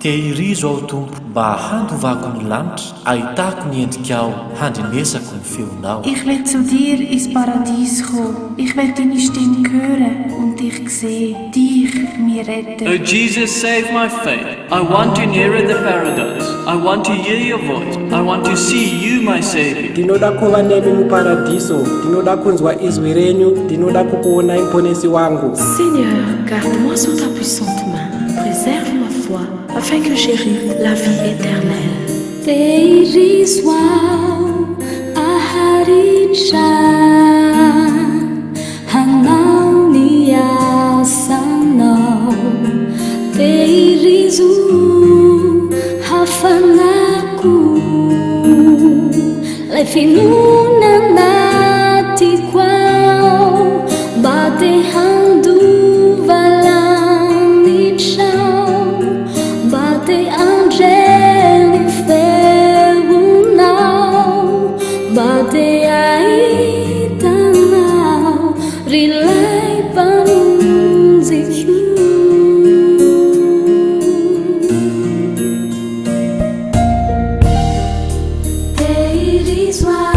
Tehirizo ao tompo mba handovako ny lanitra ahitako ny endrikao handrinesako ny feonao. Ich will zu dir ins Paradies kommen. Ich will deine Stimme hören und dich sehen, dich mir retten. Oh Jesus, save my faith. I want to inherit the paradise. I want to hear your voice. I want to see you, my Savior. Ndinoda kuva nemi muparadiso, ndinoda kunzwa izwi renyu, ndinoda kukuonai mponesi wangu. Seigneur, garde-moi sous ta puissante main, préserve ma foi, afin que j'hérite la vie éternelle. Teirizwa aharicha hanau ni asanau Teirizu hafanaku lefinuna nati kwao bate handu valani chao bate angeli feunau bate aitanau rilai panzichu Teirizwa